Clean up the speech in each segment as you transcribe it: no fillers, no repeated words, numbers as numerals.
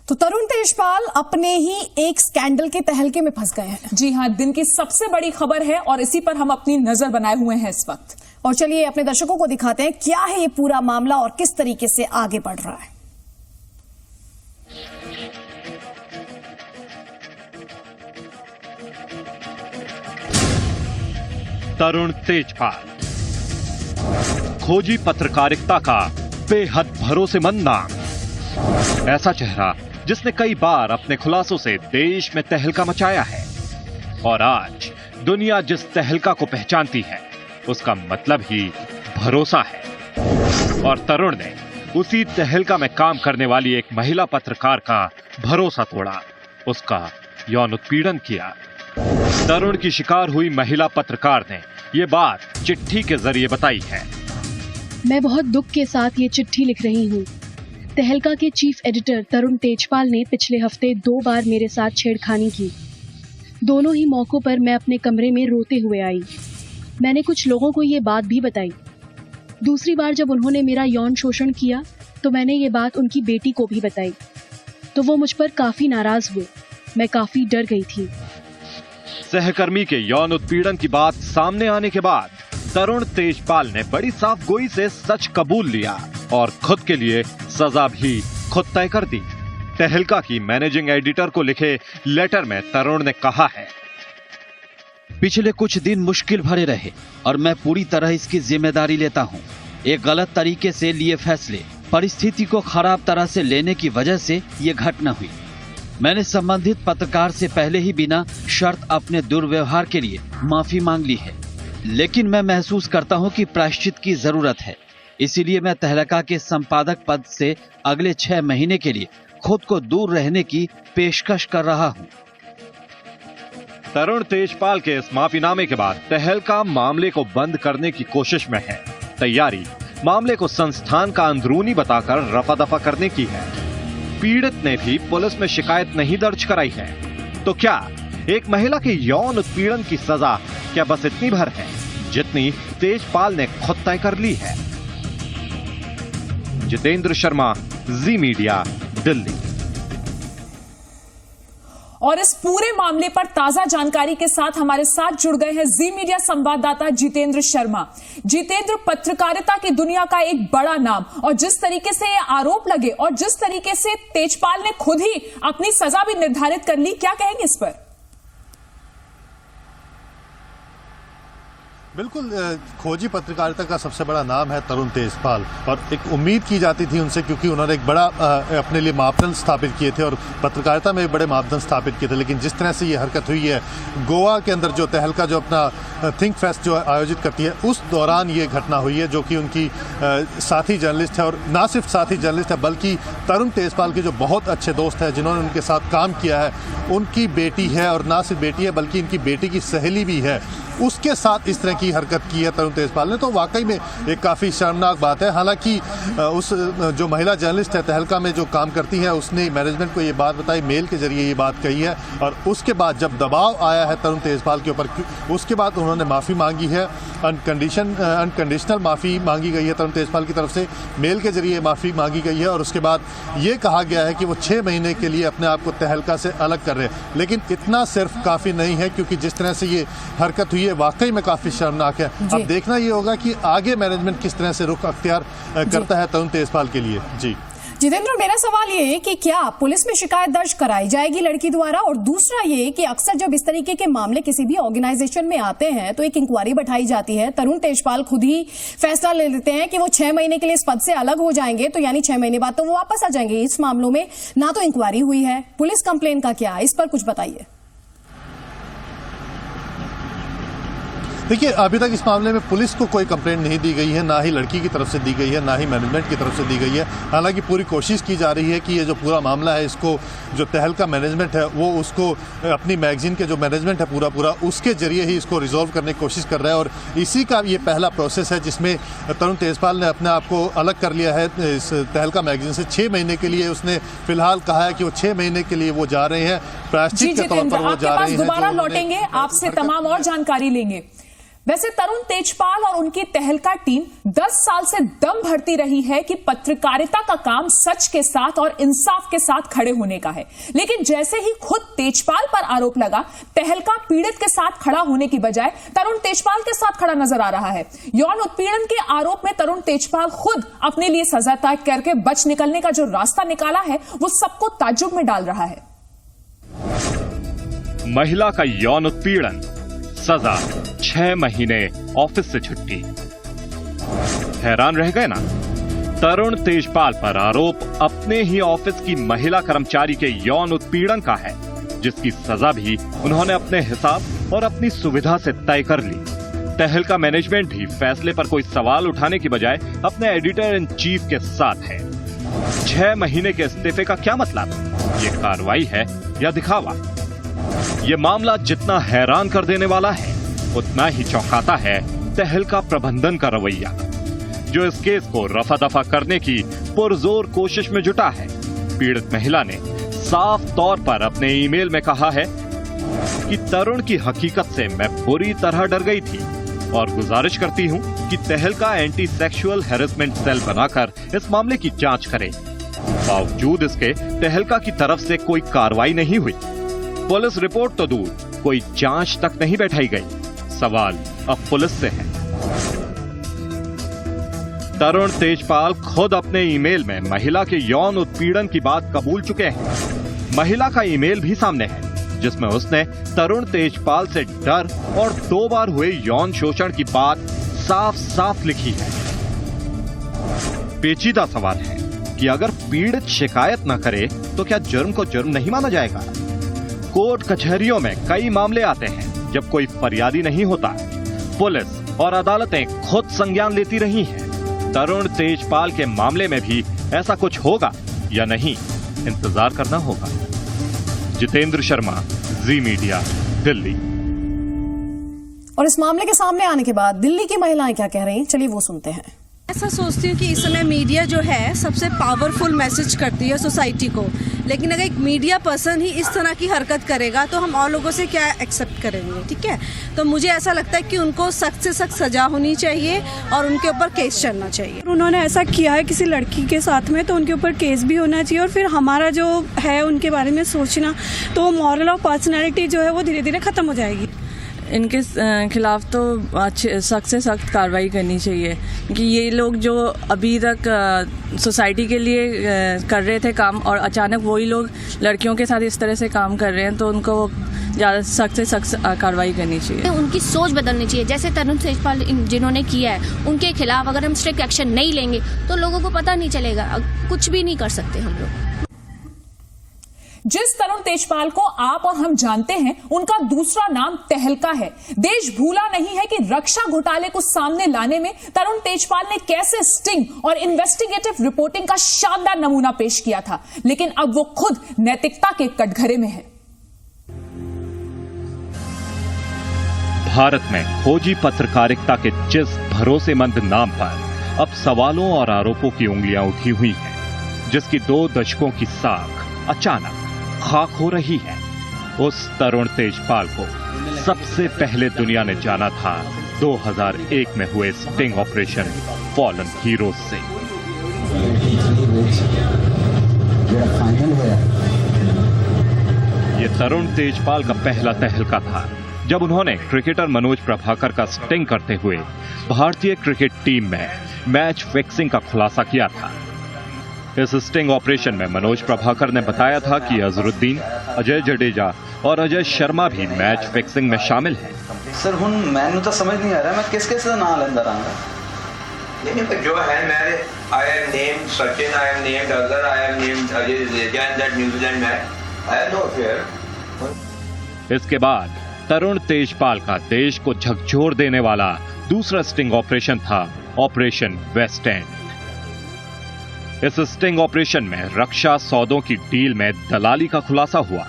तो तरुण तेजपाल अपने ही एक स्कैंडल के तहलके में फंस गए हैं। जी हां, दिन की सबसे बड़ी खबर है और इसी पर हम अपनी नजर बनाए हुए हैं इस वक्त। और चलिए अपने दर्शकों को दिखाते हैं क्या है ये पूरा मामला और किस तरीके से आगे बढ़ रहा है। तरुण तेजपाल खोजी पत्रकारिता का बेहद भरोसेमंद नाम, ऐसा चेहरा जिसने कई बार अपने खुलासों से देश में तहलका मचाया है। और आज दुनिया जिस तहलका को पहचानती है उसका मतलब ही भरोसा है। और तरुण ने उसी तहलका में काम करने वाली एक महिला पत्रकार का भरोसा तोड़ा, उसका यौन उत्पीड़न किया। तरुण की शिकार हुई महिला पत्रकार ने ये बात चिट्ठी के जरिए बताई है। मैं बहुत दुख के साथ ये चिट्ठी लिख रही हूँ। तहलका के चीफ एडिटर तरुण तेजपाल ने पिछले हफ्ते 2 बार मेरे साथ छेड़खानी की। दोनों ही मौकों पर मैं अपने कमरे में रोते हुए आई। मैंने कुछ लोगों को ये बात भी बताई। दूसरी बार जब उन्होंने मेरा यौन शोषण किया तो मैंने ये बात उनकी बेटी को भी बताई, तो वो मुझ पर काफी नाराज हुए। मैं काफी डर गई थी। सहकर्मी के यौन उत्पीड़न की बात सामने आने के बाद तरुण तेजपाल ने बड़ी साफगोई से सच कबूल लिया और खुद के लिए सजा भी खुद तय कर दी। तहलका की मैनेजिंग एडिटर को लिखे लेटर में तरुण ने कहा है, पिछले कुछ दिन मुश्किल भरे रहे और मैं पूरी तरह इसकी जिम्मेदारी लेता हूं। एक गलत तरीके से लिए फैसले, परिस्थिति को खराब तरह से लेने की वजह से ये घटना हुई। मैंने संबंधित पत्रकार से पहले ही बिना शर्त अपने दुर्व्यवहार के लिए माफी मांग ली है, लेकिन मैं महसूस करता हूं कि प्रायश्चित की जरूरत है। इसीलिए मैं तहलका के संपादक पद से अगले 6 महीने के लिए खुद को दूर रहने की पेशकश कर रहा हूं। तरुण तेजपाल के इस माफीनामे के बाद तहलका मामले को बंद करने की कोशिश में है। तैयारी मामले को संस्थान का अंदरूनी बताकर रफा दफा करने की है। पीड़ित ने भी पुलिस में शिकायत नहीं दर्ज कराई है। तो क्या एक महिला के यौन उत्पीड़न की सजा क्या बस इतनी भर है जितनी तेजपाल ने खुद तय कर ली है? जितेंद्र शर्मा, जी मीडिया, दिल्ली। और इस पूरे मामले पर ताजा जानकारी के साथ हमारे साथ जुड़ गए हैं जी मीडिया संवाददाता जितेंद्र शर्मा। जितेंद्र, पत्रकारिता की दुनिया का एक बड़ा नाम, और जिस तरीके से ये आरोप लगे और जिस तरीके से तेजपाल ने खुद ही अपनी सजा भी निर्धारित कर ली, क्या कहेंगे इस पर? बिल्कुल, खोजी पत्रकारिता का सबसे बड़ा नाम है तरुण तेजपाल, और एक उम्मीद की जाती थी उनसे, क्योंकि उन्होंने एक बड़ा अपने लिए मापदंड स्थापित किए थे और पत्रकारिता में बड़े मापदंड स्थापित किए थे। लेकिन जिस तरह से ये हरकत हुई है, गोवा के अंदर जो तहलका जो अपना थिंक फेस्ट जो आयोजित करती है, उस दौरान ये घटना हुई है, जो कि उनकी साथी जर्नलिस्ट है, और ना सिर्फ साथी जर्नलिस्ट है बल्कि तरुण तेजपाल के जो बहुत अच्छे दोस्त हैं जिन्होंने उनके साथ काम किया है, उनकी बेटी है, और ना सिर्फ बेटी है बल्कि इनकी बेटी की सहेली भी है, उसके साथ इस तरह की हरकत की है तरुण तेजपाल ने। तो वाकई में एक काफ़ी शर्मनाक बात है। हालांकि उस जो महिला जर्नलिस्ट है तहलका में जो काम करती है, उसने मैनेजमेंट को ये बात बताई, मेल के जरिए ये बात कही है, और उसके बाद जब दबाव आया है तरुण तेजपाल के ऊपर, उसके बाद उन्होंने माफ़ी मांगी है। अनकंडीशनल माफ़ी मांगी गई है तरुण तेजपाल की तरफ से, मेल के जरिए माफ़ी मांगी गई है, और उसके बाद ये कहा गया है कि वो 6 महीने के लिए अपने आप को तहलका से अलग कर रहे हैं। लेकिन इतना सिर्फ काफ़ी नहीं है, क्योंकि जिस तरह से ये हरकत हुई है वाकई में काफी शर्मनाक है। अब देखना ये होगा कि आगे मैनेजमेंट किस तरह से रुख अख्तियार करता है तरुण तेजपाल के लिए। जी जितेंद्र, मेरा सवाल ये है कि क्या पुलिस में शिकायत दर्ज कराई जाएगी लड़की द्वारा? और दूसरा ये कि अक्सर जब इस तरीके के मामले किसी भी ऑर्गेनाइजेशन में आते हैं तो एक इंक्वायरी बैठाई जाती है। तरुण तेजपाल खुद ही फैसला ले लेते हैं कि वो 6 महीने के लिए इस पद से अलग हो जाएंगे, तो यानी 6 महीने बाद तो वो वापस आ जाएंगे। इस मामलों में ना तो इंक्वायरी हुई है, पुलिस कंप्लेन का क्या, इस पर कुछ बताइए। देखिए, अभी तक इस मामले में पुलिस को कोई कंप्लेंट नहीं दी गई है, ना ही लड़की की तरफ से दी गई है, ना ही मैनेजमेंट की तरफ से दी गई है। हालांकि पूरी कोशिश की जा रही है कि ये जो पूरा मामला है, इसको जो तहलका मैनेजमेंट है वो उसको अपनी मैगजीन के जो मैनेजमेंट है पूरा उसके जरिए ही इसको रिजॉल्व करने की कोशिश कर रहा है। और इसी का ये पहला प्रोसेस है जिसमें तरुण तेजपाल ने अपने आप को अलग कर लिया है इस तहलका मैगजीन से। 6 महीने के लिए उसने फिलहाल कहा है कि वो 6 महीने के लिए वो जा रहे हैं, प्रायश्चित के तौर पर वो जा रहे हैं। दोबारा लौटेंगे, आपसे तमाम और जानकारी लेंगे। वैसे तरुण तेजपाल और उनकी तहलका टीम 10 साल से दम भरती रही है कि पत्रकारिता का काम सच के साथ और इंसाफ के साथ खड़े होने का है, लेकिन जैसे ही खुद तेजपाल पर आरोप लगा, तहलका पीड़ित के साथ खड़ा होने की बजाय तरुण तेजपाल के साथ खड़ा नजर आ रहा है। यौन उत्पीड़न के आरोप में तरुण तेजपाल खुद अपने लिए सजा तय करके बच निकलने का जो रास्ता निकाला है, वो सबको ताज्जुब में डाल रहा है। महिला का यौन उत्पीड़न, सजा 6 महीने ऑफिस से छुट्टी। हैरान रह गए ना? तरुण तेजपाल पर आरोप अपने ही ऑफिस की महिला कर्मचारी के यौन उत्पीड़न का है, जिसकी सजा भी उन्होंने अपने हिसाब और अपनी सुविधा से तय कर ली। तहलका मैनेजमेंट भी फैसले पर कोई सवाल उठाने की बजाय अपने एडिटर इन चीफ के साथ है। 6 महीने के इस्तीफे का क्या मतलब? ये कार्रवाई है या दिखावा? ये मामला जितना हैरान कर देने वाला है, उतना ही चौंकाता है तहलका प्रबंधन का रवैया, जो इस केस को रफा दफा करने की पुरजोर कोशिश में जुटा है। पीड़ित महिला ने साफ तौर पर अपने ईमेल में कहा है कि तरुण की हकीकत से मैं बुरी तरह डर गई थी और गुजारिश करती हूं कि तहलका एंटी सेक्सुअल हैरेसमेंट सेल बनाकर इस मामले की जांच करे। बावजूद इसके तहलका की तरफ से कोई कार्रवाई नहीं हुई। पुलिस रिपोर्ट तो दूर, कोई जांच तक नहीं बैठाई गई। सवाल अब पुलिस से है। तरुण तेजपाल खुद अपने ईमेल में महिला के यौन उत्पीड़न की बात कबूल चुके हैं। महिला का ईमेल भी सामने है, जिसमें उसने तरुण तेजपाल से डर और 2 बार हुए यौन शोषण की बात साफ साफ लिखी है। पेचीदा सवाल है कि अगर पीड़ित शिकायत न करे तो क्या जुर्म को जुर्म नहीं माना जाएगा? कोर्ट कचहरियों में कई मामले आते हैं जब कोई फरियादी नहीं होता। पुलिस और अदालतें खुद संज्ञान लेती रही हैं। तरुण तेजपाल के मामले में भी ऐसा कुछ होगा या नहीं, इंतजार करना होगा। जितेंद्र शर्मा, जी मीडिया, दिल्ली। और इस मामले के सामने आने के बाद दिल्ली की महिलाएं क्या कह रही हैं, चलिए वो सुनते हैं। ऐसा सोचती हूँ कि इस समय मीडिया जो है सबसे पावरफुल मैसेज करती है सोसाइटी को, लेकिन अगर एक मीडिया पर्सन ही इस तरह की हरकत करेगा तो हम और लोगों से क्या एक्सेप्ट करेंगे? ठीक है, तो मुझे ऐसा लगता है कि उनको सख्त से सख्त सजा होनी चाहिए और उनके ऊपर केस चलना चाहिए। उन्होंने ऐसा किया है किसी लड़की के साथ में, तो उनके ऊपर केस भी होना चाहिए और फिर हमारा जो है उनके बारे में सोचना, तो मॉरल और पर्सनैलिटी जो है वो धीरे धीरे खत्म हो जाएगी। इनके खिलाफ तो सख्त से सख्त कार्रवाई करनी चाहिए, कि ये लोग जो अभी तक सोसाइटी के लिए कर रहे थे काम और अचानक वही लोग लड़कियों के साथ इस तरह से काम कर रहे हैं, तो उनको ज़्यादा सख्त से सख्त कार्रवाई करनी चाहिए। उनकी सोच बदलनी चाहिए। जैसे तरुण तेजपाल जिन्होंने किया है, उनके खिलाफ अगर हम स्ट्रिक्ट एक्शन नहीं लेंगे तो लोगों को पता नहीं चलेगा, कुछ भी नहीं कर सकते हम लोग। जिस तरुण तेजपाल को आप और हम जानते हैं, उनका दूसरा नाम तहलका है। देश भूला नहीं है कि रक्षा घोटाले को सामने लाने में तरुण तेजपाल ने कैसे स्टिंग और इन्वेस्टिगेटिव रिपोर्टिंग का शानदार नमूना पेश किया था, लेकिन अब वो खुद नैतिकता के कटघरे में है। भारत में खोजी पत्रकारिता के जिस भरोसेमंद नाम पर अब सवालों और आरोपों की उंगलियां उठी हुई हैं, जिसकी 2 दशकों की साख अचानक खाक हो रही है, उस तरुण तेजपाल को सबसे पहले दुनिया ने जाना था 2001 में हुए स्टिंग ऑपरेशन फॉलन हीरोज से। ये तरुण तेजपाल का पहला तहलका था जब उन्होंने क्रिकेटर मनोज प्रभाकर का स्टिंग करते हुए भारतीय क्रिकेट टीम में मैच फिक्सिंग का खुलासा किया था। इस स्टिंग ऑपरेशन में मनोज प्रभाकर ने बताया था कि अजरुद्दीन, अजय जडेजा और अजय शर्मा भी मैच फिक्सिंग में शामिल हैं। सर हुन मैनू तो समझ नहीं आ रहा मैं किस किस नाम लेंदा रहूंगा। नहीं जो है मैं I have named Sachin, I have named Azhar, I have named Ajay Jadeja in that New Zealand match. I have no fear. इसके बाद तरुण तेजपाल का देश को झकझोर देने वाला दूसरा स्टिंग ऑपरेशन था ऑपरेशन वेस्ट एंड। इस स्टिंग ऑपरेशन में रक्षा सौदों की डील में दलाली का खुलासा हुआ।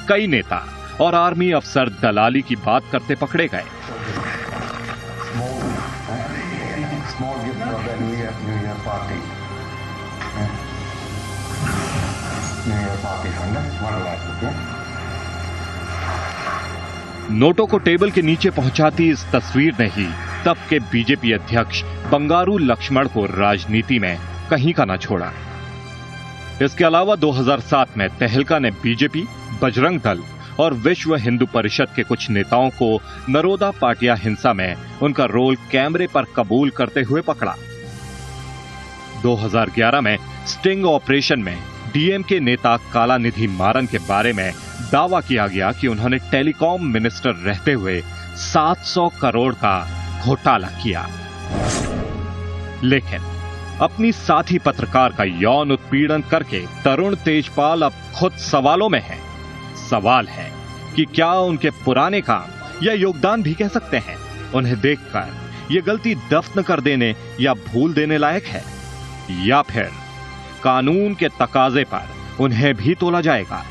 कई नेता और आर्मी अफसर दलाली की बात करते पकड़े गए। नोटों को टेबल के नीचे पहुंचाती इस तस्वीर ने ही तब के बीजेपी अध्यक्ष बंगारू लक्ष्मण को राजनीति में कहीं का न छोड़ा। इसके अलावा 2007 में तहलका ने बीजेपी, बजरंग दल और विश्व हिंदू परिषद के कुछ नेताओं को नरोदा पाटिया हिंसा में उनका रोल कैमरे पर कबूल करते हुए पकड़ा। 2011 में स्टिंग ऑपरेशन में डीएमके नेता कालानिधि मारन के बारे में दावा किया गया कि उन्होंने टेलीकॉम मिनिस्टर रहते हुए 700 करोड़ का घोटाला किया। लेकिन अपनी साथी पत्रकार का यौन उत्पीड़न करके तरुण तेजपाल अब खुद सवालों में है। सवाल है कि क्या उनके पुराने काम या योगदान भी कह सकते हैं, उन्हें देखकर ये गलती दफन कर देने या भूल देने लायक है, या फिर कानून के तकाजे पर उन्हें भी तोला जाएगा।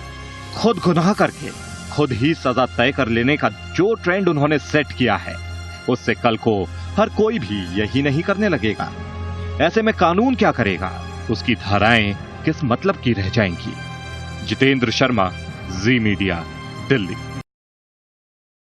खुद गुनाह करके खुद ही सजा तय कर लेने का जो ट्रेंड उन्होंने सेट किया है, उससे कल को हर कोई भी यही नहीं करने लगेगा। ऐसे में कानून क्या करेगा, उसकी धाराएं किस मतलब की रह जाएंगी। जितेंद्र शर्मा, जी मीडिया, दिल्ली।